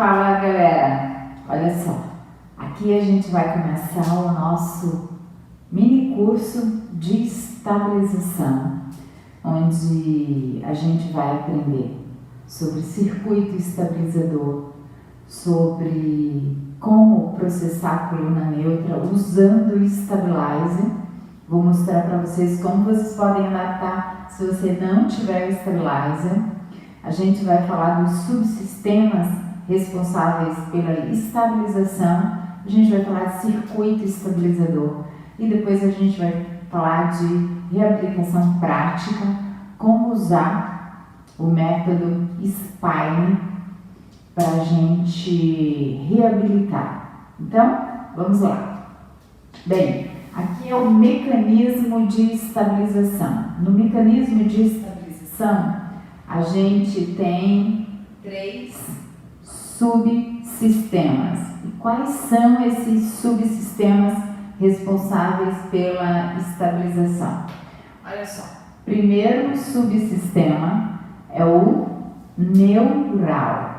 Fala galera, olha só, aqui a gente vai começar o nosso mini curso de estabilização, onde a gente vai aprender sobre circuito estabilizador, sobre como processar a coluna neutra usando o Stabilizer. Vou mostrar para vocês como vocês podem adaptar se você não tiver o Stabilizer. A gente vai falar dos subsistemas responsáveis pela estabilização, a gente vai falar de circuito estabilizador e depois a gente vai falar de reabilitação prática, como usar o método Spine para a gente reabilitar. Então, vamos lá. Bem, aqui é o mecanismo de estabilização. No mecanismo de estabilização, a gente tem 3 subsistemas. E quais são esses subsistemas responsáveis pela estabilização? Olha só, primeiro subsistema é o neural.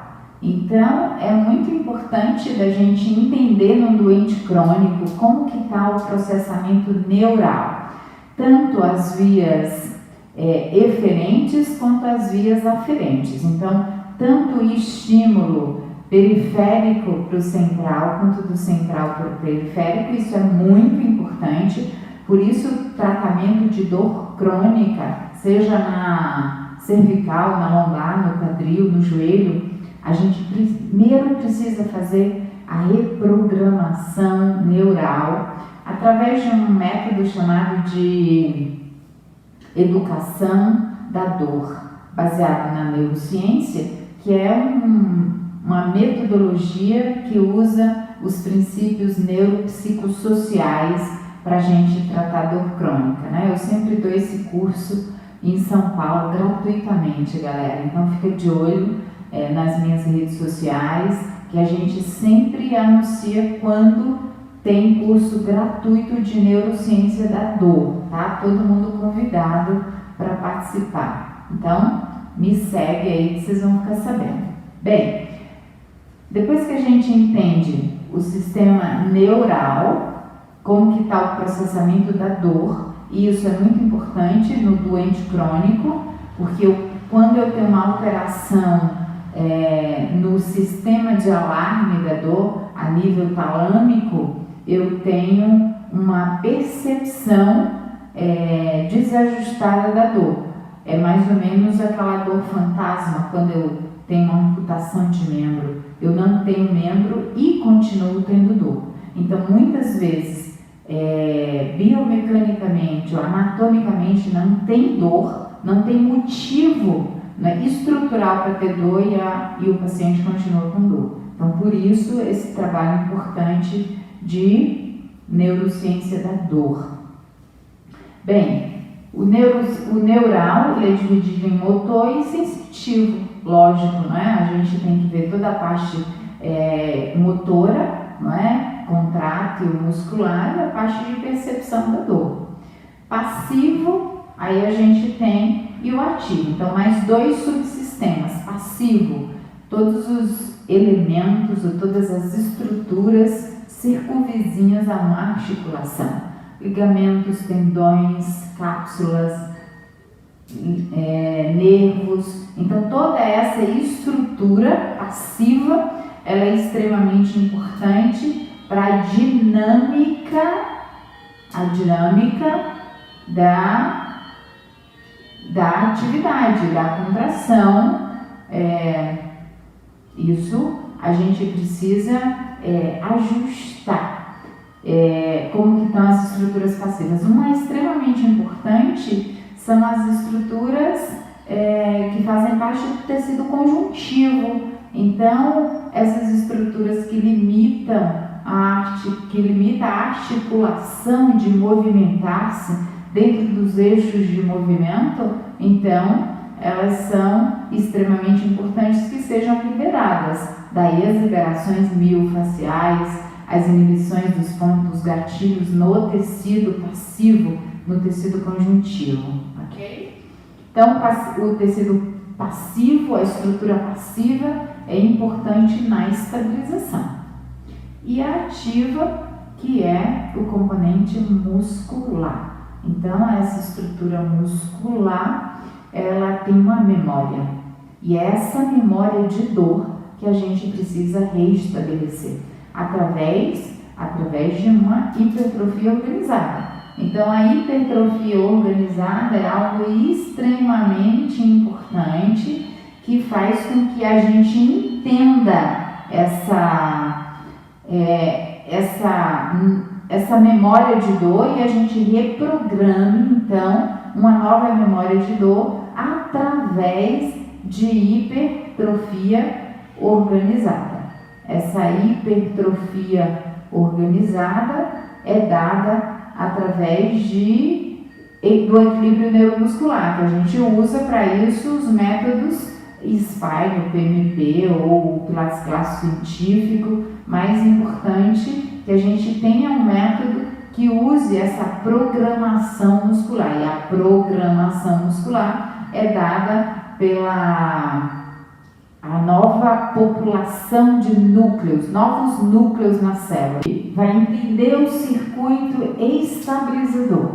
Então, é muito importante da gente entender no doente crônico como que está o processamento neural, tanto as vias eferentes quanto as vias aferentes. Então, tanto o estímulo periférico para o central, quanto do central para o periférico, isso é muito importante. Por isso, o tratamento de dor crônica, seja na cervical, na lombar, no quadril, no joelho, a gente primeiro precisa fazer a reprogramação neural através de um método chamado de educação da dor, baseado na neurociência, que é uma metodologia que usa os princípios neuropsicossociais para a gente tratar dor crônica, né? Eu sempre dou esse curso em São Paulo gratuitamente, galera. Então fica de olho nas minhas redes sociais, que a gente sempre anuncia quando tem curso gratuito de neurociência da dor, tá? Todo mundo convidado para participar. Então, me segue aí que vocês vão ficar sabendo. Bem, depois que a gente entende o sistema neural, como que está o processamento da dor, e isso é muito importante no doente crônico, porque quando eu tenho uma alteração no sistema de alarme da dor, a nível talâmico, eu tenho uma percepção desajustada da dor. É mais ou menos aquela dor fantasma, quando eu tenho uma amputação de membro. Eu não tenho membro e continuo tendo dor. Então, muitas vezes, biomecanicamente ou anatomicamente, não tem dor, não tem motivo estrutural para ter dor e o paciente continua com dor. Então, por isso, esse trabalho importante de neurociência da dor. Bem, o neural ele é dividido em motor e sensitivo, lógico, não é? A gente tem que ver toda a parte motora, não é? Contrátil, muscular, e a parte de percepção da dor. Passivo, aí a gente tem, e o ativo. Então, mais 2 subsistemas. Passivo, todos os elementos ou todas as estruturas circunvizinhas a uma articulação. Ligamentos, tendões, cápsulas, nervos. Então, toda essa estrutura passiva, ela é extremamente importante para a dinâmica da atividade, da contração. Isso a gente precisa ajustar. Como que estão as estruturas passivas? Uma extremamente importante são as estruturas que fazem parte do tecido conjuntivo. Então, essas estruturas que limitam a articulação de movimentar-se dentro dos eixos de movimento, então, elas são extremamente importantes que sejam liberadas. Daí as liberações miofaciais, as inibições dos pontos gatilhos no tecido passivo, no tecido conjuntivo, ok? Então, o tecido passivo, a estrutura passiva, é importante na estabilização. E a ativa, que é o componente muscular. Então, essa estrutura muscular, ela tem uma memória. E é essa memória de dor que a gente precisa reestabelecer através de uma hipertrofia organizada. Então, a hipertrofia organizada é algo extremamente importante que faz com que a gente entenda essa memória de dor e a gente reprograme, então, uma nova memória de dor através de hipertrofia organizada. Essa hipertrofia organizada é dada através do equilíbrio neuromuscular, que a gente usa para isso os métodos SPY, o PMP ou o Pilates clássico científico. Mais importante que a gente tenha um método que use essa programação muscular, e a programação muscular é dada pela a nova população de núcleos, novos núcleos na célula. Vai entender o circuito estabilizador.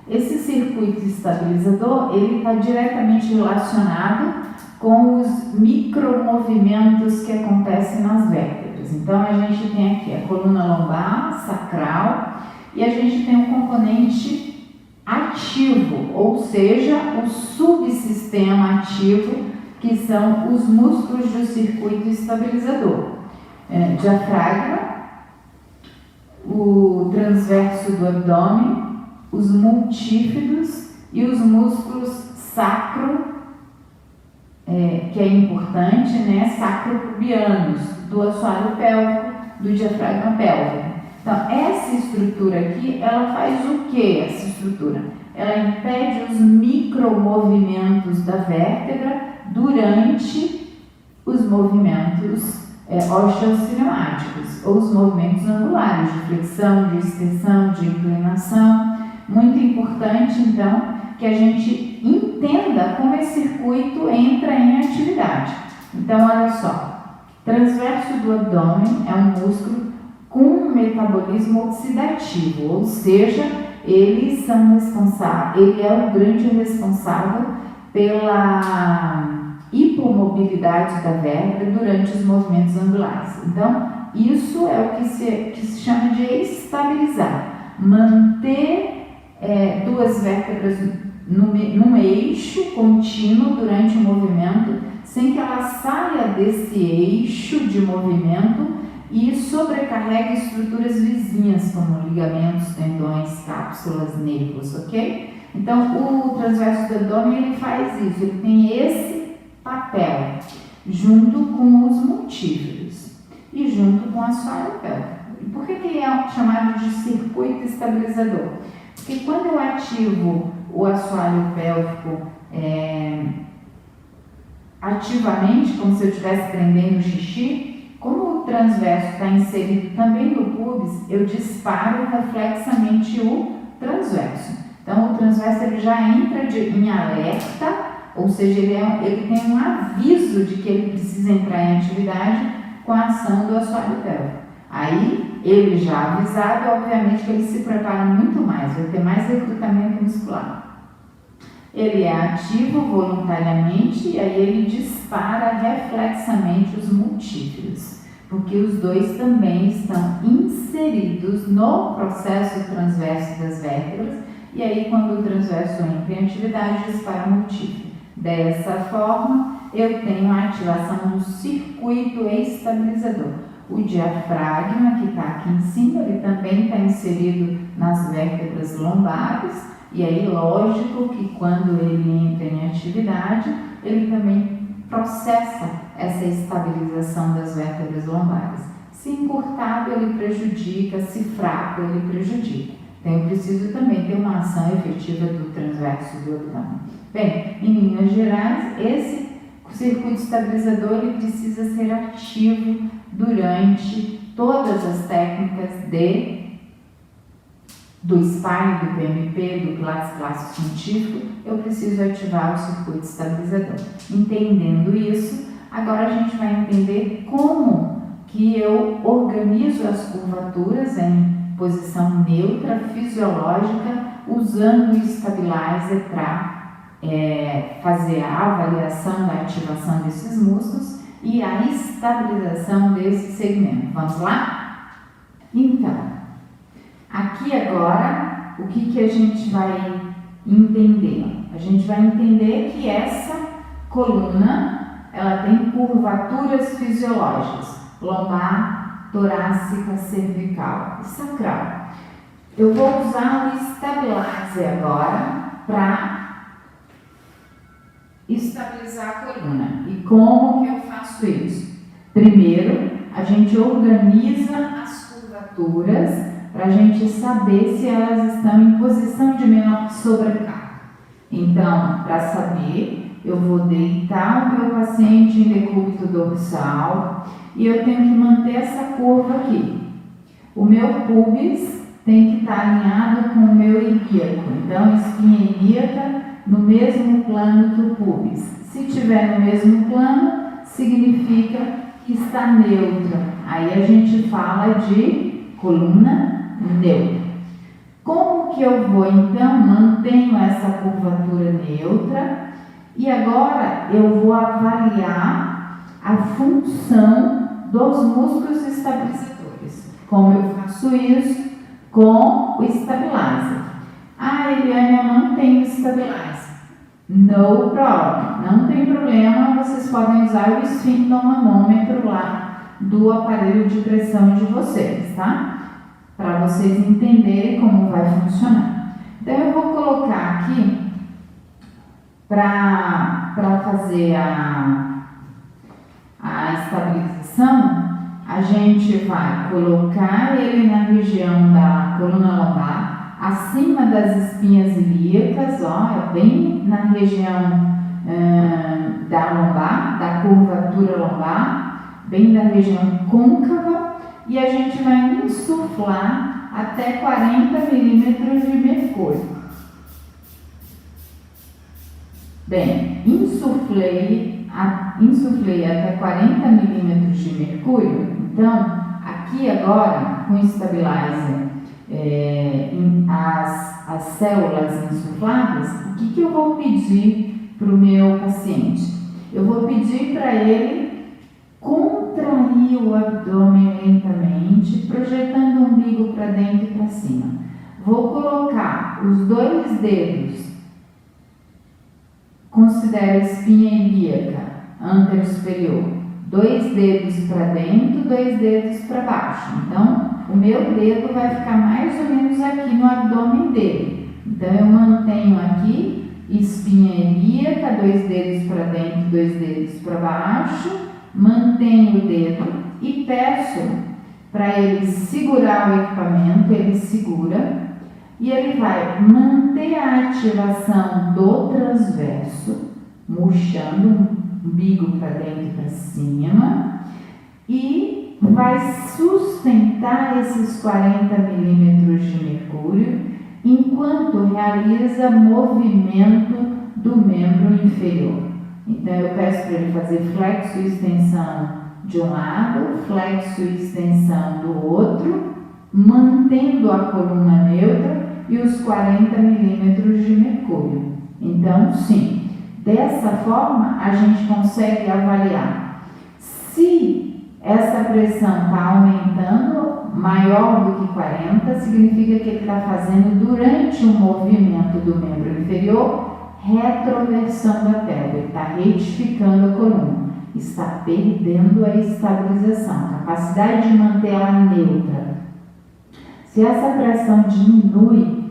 Esse circuito estabilizador, ele está diretamente relacionado com os micromovimentos que acontecem nas vértebras. Então, a gente tem aqui a coluna lombar, sacral, e a gente tem um componente ativo, ou seja, o subsistema ativo, que são os músculos do circuito estabilizador. Diafragma, o transverso do abdômen, os multífidos e os músculos sacro, que é importante, né? Sacropubianos, do assoalho pélvico, do diafragma pélvico. Então, essa estrutura aqui, ela faz o que, essa estrutura? Ela impede os micromovimentos da vértebra durante os movimentos osteocinemáticos, ou os movimentos angulares, de flexão, de extensão, de inclinação. Muito importante, então, que a gente entenda como esse circuito entra em atividade. Então, olha só, transverso do abdômen é um músculo com um metabolismo oxidativo, ou seja, ele é o grande responsável pela hipomobilidade da vértebra durante os movimentos angulares. Então, isso é o que se chama de estabilizar, manter duas vértebras num eixo contínuo durante o movimento, sem que ela saia desse eixo de movimento e sobrecarregue estruturas vizinhas, como ligamentos, tendões, cápsulas, nervos, ok? Então, o transverso do abdômen, ele faz isso, ele tem esse papel, junto com os multífidos e junto com a assoalho pélvico. E por que ele é chamado de circuito estabilizador? Porque quando eu ativo o assoalho pélvico ativamente, como se eu estivesse prendendo o xixi, como o transverso está inserido também no pubis, eu disparo reflexamente o transverso. Então, o transverso ele já entra em alerta, ou seja, ele tem um aviso de que ele precisa entrar em atividade com a ação do assoalho pélvico. Aí, ele já avisado, obviamente que ele se prepara muito mais, vai ter mais recrutamento muscular. Ele é ativo voluntariamente e aí ele dispara reflexamente os multífidos, porque os dois também estão inseridos no processo transverso das vértebras, e aí quando o transverso entra em atividade, dispara o multífido. Dessa forma, eu tenho a ativação do circuito estabilizador. O diafragma, que está aqui em cima, ele também está inserido nas vértebras lombares, e aí, lógico que quando ele entra em atividade, ele também processa essa estabilização das vértebras lombares. Se encurtado, ele prejudica, se fraco, ele prejudica. Então, eu preciso também ter uma ação efetiva do transverso do abdômen. Bem, em linhas gerais, esse circuito estabilizador ele precisa ser ativo durante todas as técnicas do SPY, do PMP, do Pilates clássico científico. Eu preciso ativar o circuito estabilizador. Entendendo isso, Agora a gente vai entender como que eu organizo as curvaturas em posição neutra, fisiológica, usando o Stabilizer para fazer a avaliação da ativação desses músculos e a estabilização desse segmento. Vamos lá? Então, aqui agora, o que a gente vai entender? A gente vai entender que essa coluna, ela tem curvaturas fisiológicas, lombar, torácica, cervical e sacral. Eu vou usar o Stabilizer agora para estabilizar a coluna. E como que eu faço isso? Primeiro, a gente organiza as curvaturas para a gente saber se elas estão em posição de menor sobrecarga. Então, para saber, eu vou deitar o meu paciente em decúbito dorsal e eu tenho que manter essa curva aqui. O meu pubis tem que estar alinhado com o meu ilíaco. Então, espinha ilíaca no mesmo plano que o pubis. Se estiver no mesmo plano, significa que está neutra. Aí a gente fala de coluna neutra. Como que eu vou, então, mantenho essa curvatura neutra e agora eu vou avaliar a função dos músculos estabilizadores. Como eu faço isso? Com o Stabilizer. Ah, Eliane, eu não tenho Stabilizer. No problem. Não tem problema, vocês podem usar o esfingtomanômetro lá do aparelho de pressão de vocês, tá? Para vocês entenderem como vai funcionar. Então, eu vou colocar aqui para fazer a estabilização. A gente vai colocar ele na região da coluna lombar, acima das espinhas ilíacas, ó, bem na região da lombar, da curvatura lombar, bem na região côncava, e a gente vai insuflar até 40 milímetros de mercúrio. Bem, insuflei até 40 milímetros de mercúrio. Então, aqui agora, com o Stabilizer, as células insufladas, o que eu vou pedir para o meu paciente? Eu vou pedir para ele contrair o abdômen lentamente, projetando o umbigo para dentro e para cima. Vou colocar os 2 dedos, considero a espinha ilíaca, antero superior, 2 dedos para dentro, 2 dedos para baixo. Então, o meu dedo vai ficar mais ou menos aqui no abdômen dele. Então, eu mantenho aqui espinha ilíaca, 2 dedos para dentro, 2 dedos para baixo, mantenho o dedo e peço para ele segurar o equipamento, ele segura e ele vai manter a ativação do transverso, murchando o umbigo para dentro e para cima e vai sustentar esses 40 milímetros de mercúrio enquanto realiza movimento do membro inferior. Então, eu peço para ele fazer flexo e extensão de um lado, flexo e extensão do outro, mantendo a coluna neutra e os 40 milímetros de mercúrio. Então, sim, dessa forma a gente consegue avaliar se essa pressão está aumentando maior do que 40, significa que ele está fazendo durante o movimento do membro inferior retroversão da pelve, ele está retificando a coluna, está perdendo a estabilização, a capacidade de manter ela neutra. Se essa pressão diminui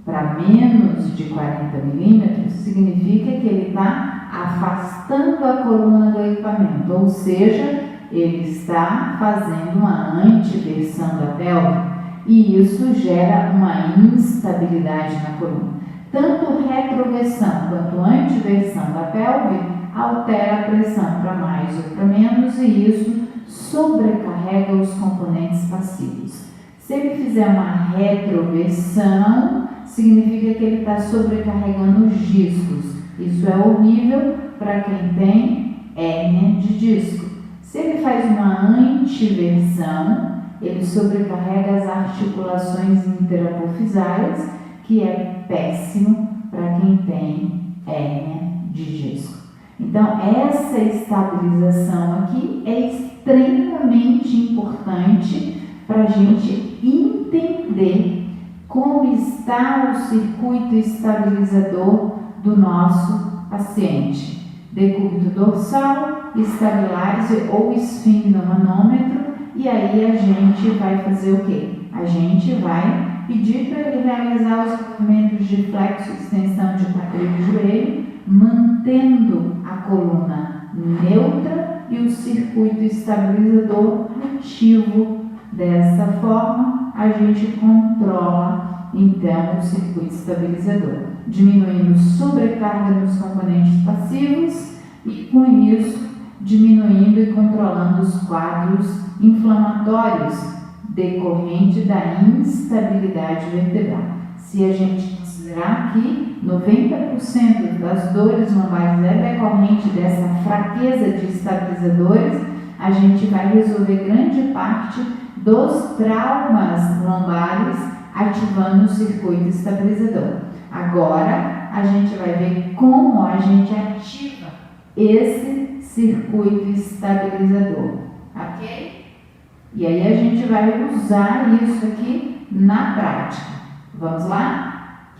para menos de 40 milímetros, significa que ele está afastando a coluna do equipamento, ou seja, ele está fazendo uma antiversão da pelve e isso gera uma instabilidade na coluna. Tanto retroversão quanto antiversão da pelve altera a pressão para mais ou para menos e isso sobrecarrega os componentes passivos. Se ele fizer uma retroversão, significa que ele está sobrecarregando os discos. Isso é horrível para quem tem hérnia de disco. Se ele faz uma antiversão, ele sobrecarrega as articulações interapofisais, que é péssimo para quem tem hérnia de disco. Então, essa estabilização aqui é extremamente importante para a gente entender como está o circuito estabilizador do nosso paciente. Decúbito dorsal, stabilizer ou esfingnomanômetro, e aí a gente vai fazer o quê? A gente vai pedir para ele realizar os movimentos de flexo, extensão de quadril e joelho, mantendo a coluna neutra e o circuito estabilizador ativo. Dessa forma, a gente controla então o circuito estabilizador, diminuindo sobrecarga nos componentes passivos e, com isso, diminuindo e controlando os quadros inflamatórios decorrente da instabilidade vertebral. Se a gente considerar que 90% das dores lombares é decorrente dessa fraqueza de estabilizadores, a gente vai resolver grande parte dos traumas lombares ativando o circuito estabilizador. Agora, a gente vai ver como a gente ativa esse circuito estabilizador, ok? E aí a gente vai usar isso aqui na prática. Vamos lá?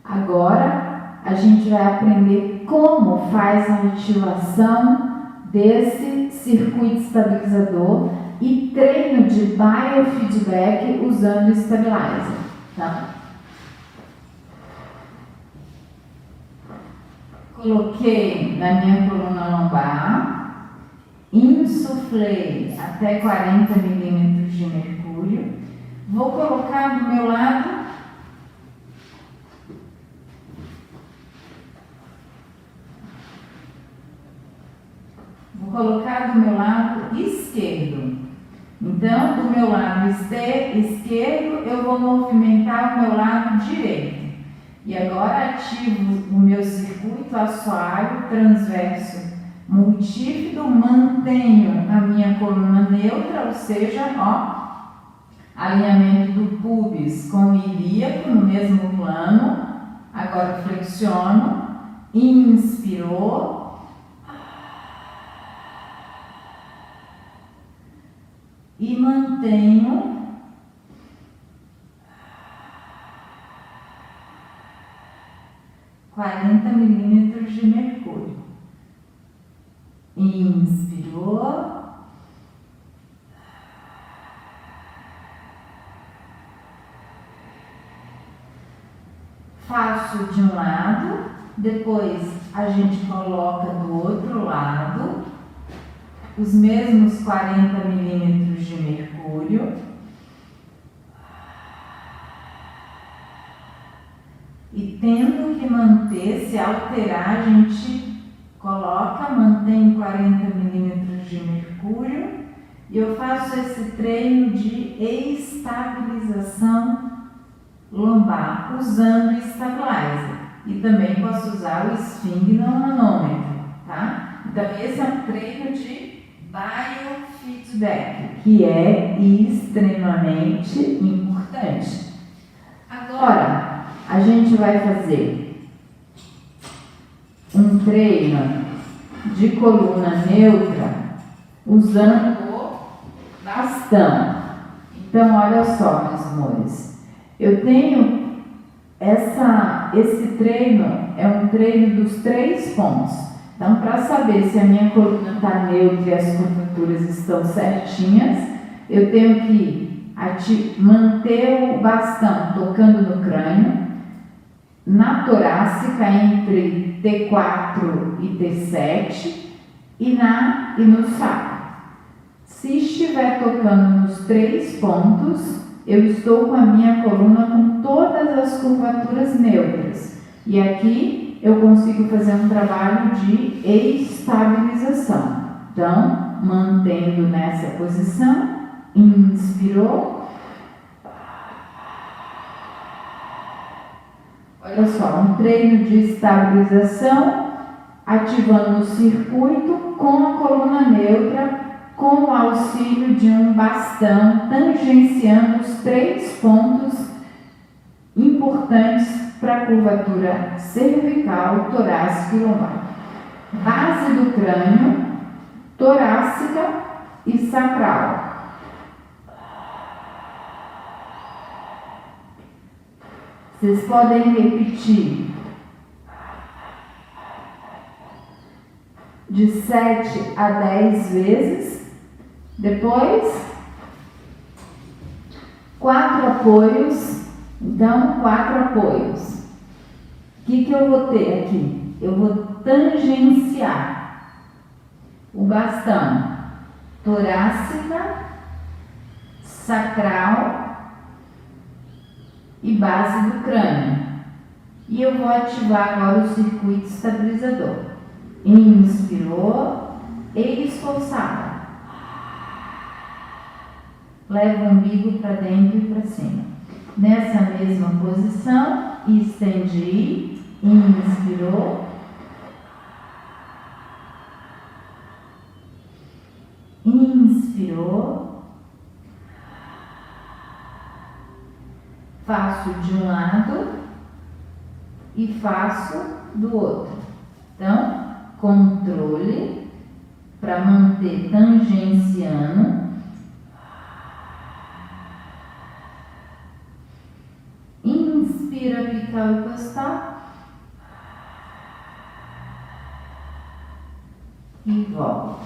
Agora, a gente vai aprender como faz a ativação desse circuito estabilizador e treino de biofeedback usando o stabilizer. Tá? Coloquei na minha coluna lombar, insuflei até 40 milímetros de mercúrio. Vou colocar do meu lado esquerdo. Então, do meu lado esquerdo, eu vou movimentar o meu lado direito. E agora ativo o meu circuito assoalho transverso multífido, mantenho a minha coluna neutra, ou seja, alinhamento do pubis com o ilíaco no mesmo plano. Agora flexiono, inspirou. E mantenho 40 milímetros de mercúrio. Inspirou. Faço de um lado, depois a gente coloca do outro lado os mesmos 40 milímetros de mercúrio. E tendo que manter, se alterar, a gente coloca, mantém 40 milímetros de mercúrio. E eu faço esse treino de estabilização lombar usando o stabilizer. E também posso usar o esfingnomanômetro, tá? Então, esse é um treino de biofeedback, que é extremamente importante. Agora, a gente vai fazer um treino de coluna neutra usando o bastão. Então, olha só, meus amores, eu tenho esse treino, é um treino dos 3 pontos. Então, para saber se a minha coluna está neutra e as curvaturas estão certinhas, eu tenho que manter o bastão tocando no crânio, na torácica entre T4 e T7 e no saco. Se estiver tocando nos 3 pontos, eu estou com a minha coluna com todas as curvaturas neutras. E aqui eu consigo fazer um trabalho de estabilização. Então, mantendo nessa posição, inspirou. Olha só, um treino de estabilização ativando o circuito com a coluna neutra, com o auxílio de um bastão, tangenciando os 3 pontos importantes para a curvatura cervical, torácica e lombar. Base do crânio, torácica e sacral. Vocês podem repetir de 7 a 10 vezes. Depois, 4 apoios. Então, 4 apoios. O que eu vou ter aqui? Eu vou tangenciar o bastão torácica, sacral e base do crânio. E eu vou ativar agora o circuito estabilizador. Inspirou, esforçada. Leva o umbigo para dentro e para cima. Nessa mesma posição, estendi, inspirou. Inspirou. Faço de um lado e faço do outro. Então, controle para manter tangenciando. Inspira, apical e costar. E volta.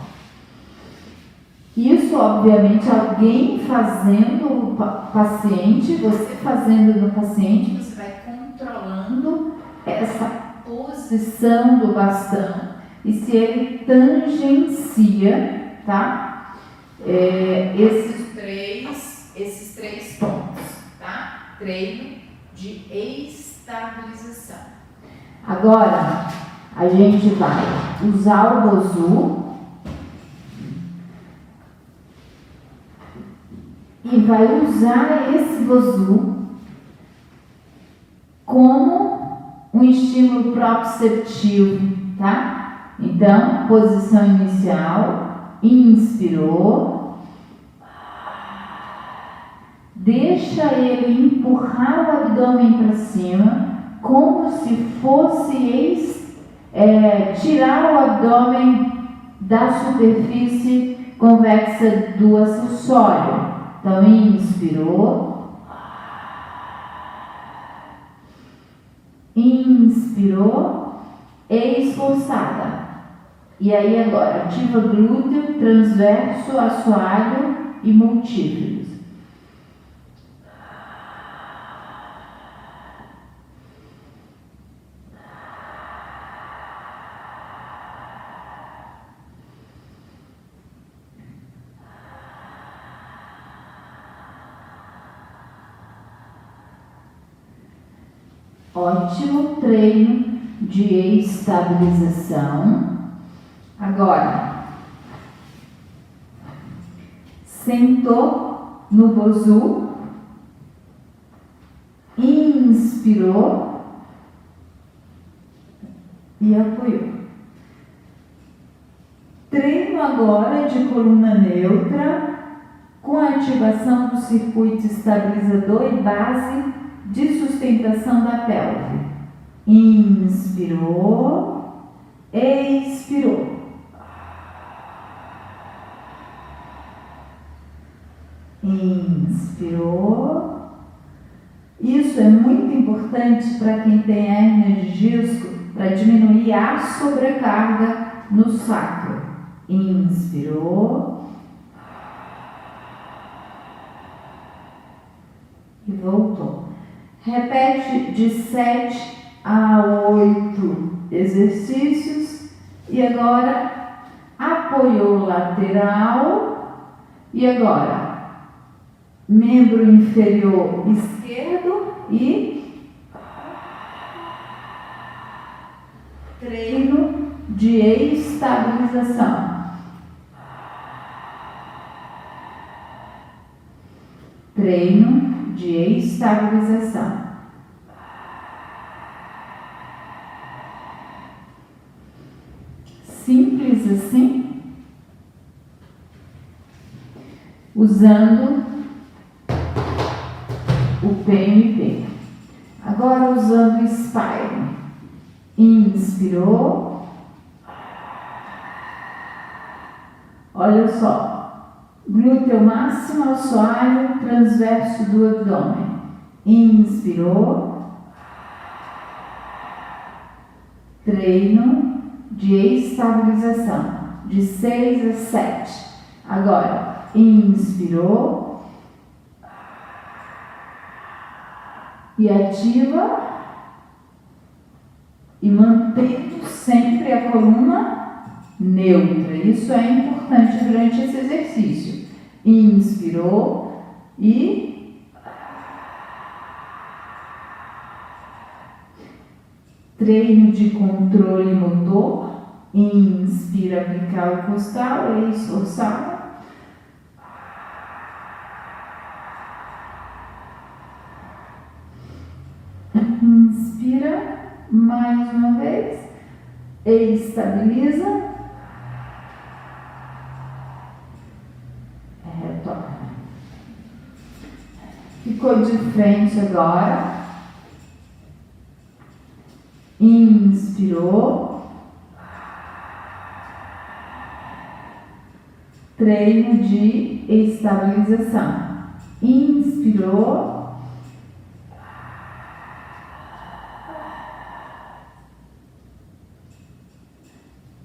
Isso, obviamente, alguém fazendo o paciente, você fazendo no paciente, você vai controlando essa posição do bastão. E se ele tangencia, tá? Esses três pontos, tá? Treino de estabilização. Agora, a gente vai usar o Bosu e vai usar esse Bosu como um estímulo proprioceptivo, tá? Então, posição inicial, inspirou, deixa ele empurrar o abdômen para cima, como se fosse tirar o abdômen da superfície convexa do acessório. Então, inspirou, inspirou, esforçada. E aí agora, ativa glúteo, transverso, assoalho e multífidos. Ótimo treino de estabilização. Agora, sentou no Bosu, inspirou e apoiou. Treino agora de coluna neutra com a ativação do circuito estabilizador e base de sustentação da pelve. Inspirou, expirou. Inspirou. Isso é muito importante para quem tem hérnia de disco, para diminuir a sobrecarga no sacro. Inspirou. E voltou. Repete de 7 a 8 exercícios. E agora, apoiou lateral. E agora, membro inferior esquerdo e treino de estabilização. Treino de estabilização. usando o PMP. Agora usando o Spire. Inspirou. Olha só. Glúteo máximo, assoalho, transverso do abdômen. Inspirou. Treino de estabilização. De 6 a 7. Agora, inspirou. E ativa. E mantendo sempre a coluna neutra. Isso é importante durante esse exercício. Inspirou e treino de controle motor. Inspira apical e costal, esforçada. Inspira mais uma vez. Estabiliza. Retorna. Ficou de frente agora. Inspirou. Treino de estabilização. Inspirou.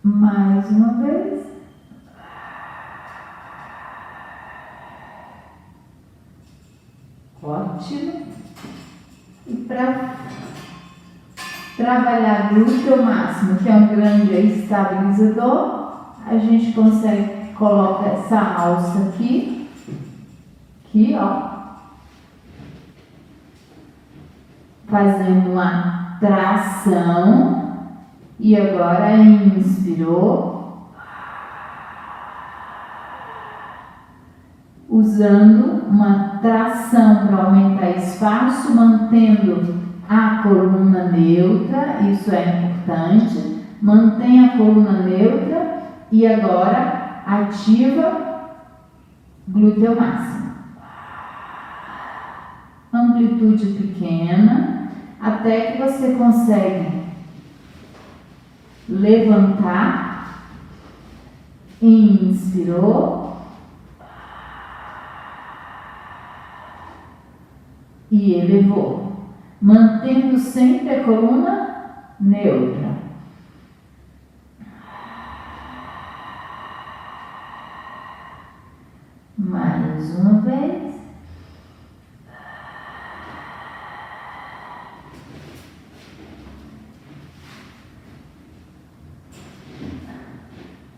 Mais uma vez. Ótimo. E para trabalhar glúteo máximo, que é um grande estabilizador, a gente coloca essa alça aqui, ó, fazendo uma tração. E agora inspirou, usando uma tração para aumentar espaço, mantendo a coluna neutra, isso é importante, mantém a coluna neutra e agora ativa glúteo máximo. Amplitude pequena, até que você consegue levantar. Inspirou e elevou, mantendo sempre a coluna neutra. Mais uma vez.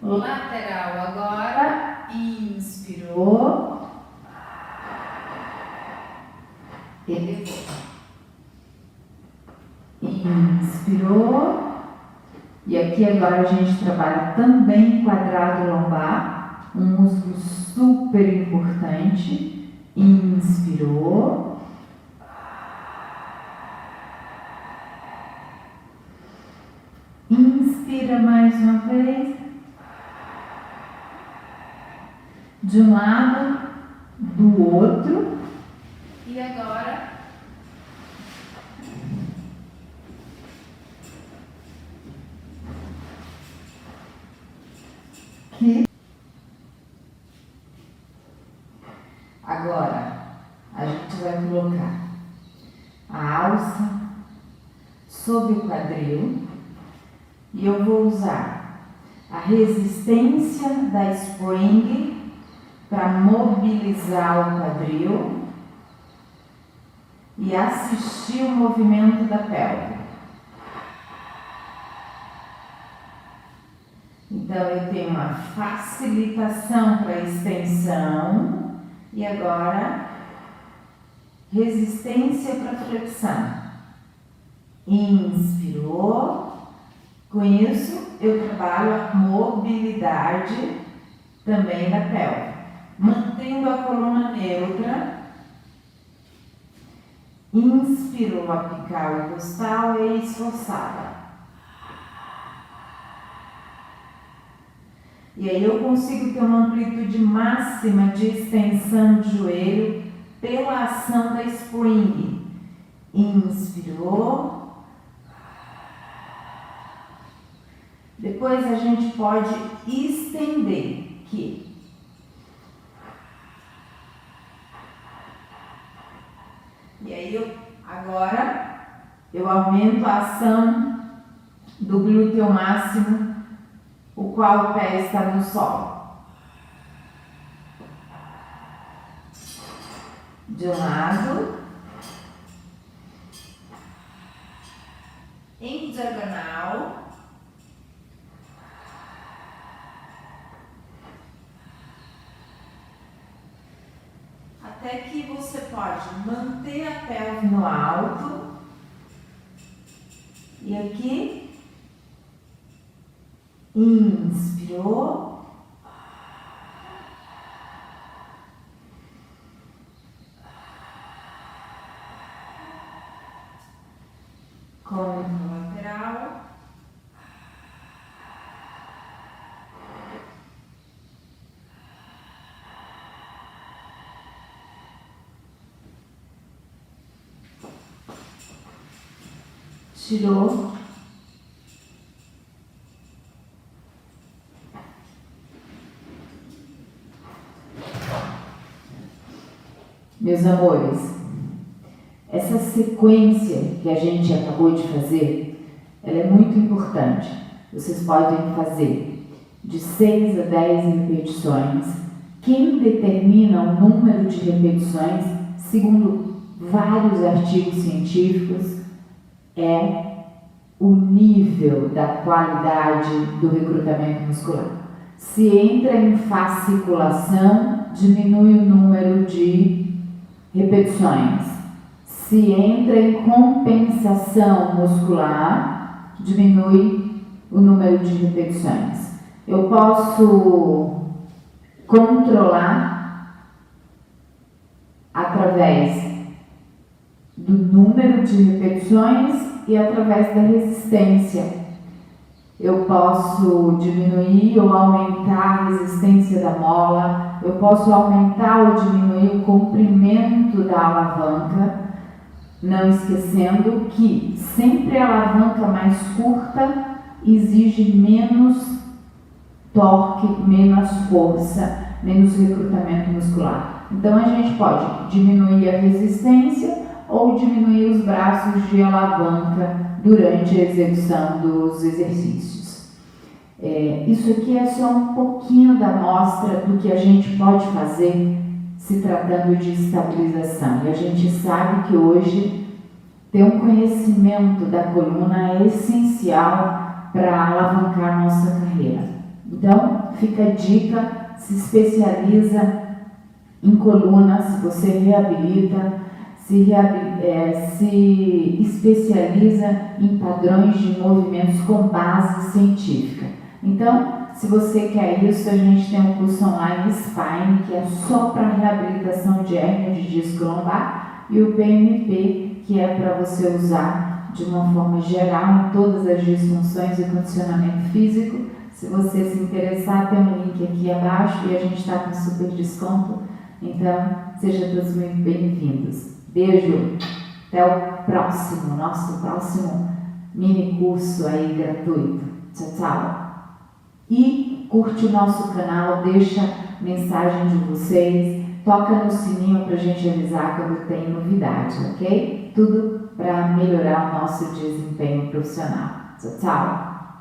Lateral agora. Inspirou. Elevou. Inspirou. E aqui agora a gente trabalha também quadrado lombar, um músculo super importante. Inspirou. Inspira mais uma vez. De um lado, do outro. E agora agora a gente vai colocar a alça sobre o quadril e eu vou usar a resistência da spring para mobilizar o quadril e assistir o movimento da pelve. Então eu tenho uma facilitação para extensão e agora resistência para flexão. Inspirou. Com isso eu trabalho a mobilidade também da pelve, mantendo a coluna neutra. Inspirou apical e costal e esforçada. E aí eu consigo ter uma amplitude máxima de extensão de joelho pela ação da spring. Inspirou. Depois a gente pode estender aqui. E aí agora eu aumento a ação do glúteo máximo, o qual o pé está no solo. De um lado, em diagonal, até que você pode manter a pelve no alto e aqui. Inspirou. Côncavo lateral. Tirou. Meus amores, essa sequência que a gente acabou de fazer, ela é muito importante. Vocês podem fazer de 6 a 10 repetições. Quem determina o número de repetições, segundo vários artigos científicos, é o nível da qualidade do recrutamento muscular. Se entra em fasciculação, diminui o número de repetições. Se entra em compensação muscular, diminui o número de repetições. Eu posso controlar através do número de repetições e através da resistência. Eu posso diminuir ou aumentar a resistência da mola, eu posso aumentar ou diminuir o comprimento da alavanca, não esquecendo que sempre a alavanca mais curta exige menos torque, menos força, menos recrutamento muscular. Então a gente pode diminuir a resistência ou diminuir os braços de alavanca durante a execução dos exercícios. Isso aqui é só um pouquinho da amostra do que a gente pode fazer se tratando de estabilização. E a gente sabe que hoje ter um conhecimento da coluna é essencial para alavancar a nossa carreira. Então, fica a dica, se especializa em coluna, se você reabilita, se especializa em padrões de movimentos com base científica. Então, se você quer isso, a gente tem um curso online Spine, que é só para reabilitação de hérnia de disco lombar, e o PMP, que é para você usar de uma forma geral em todas as disfunções e condicionamento físico. Se você se interessar, tem um link aqui abaixo e a gente está com super desconto. Então, sejam todos muito bem-vindos. Beijo, até o nosso próximo mini curso aí gratuito. Tchau, tchau. E curte o nosso canal, deixa mensagem de vocês, toca no sininho para a gente avisar quando tem novidade, ok? Tudo para melhorar o nosso desempenho profissional. Tchau, tchau.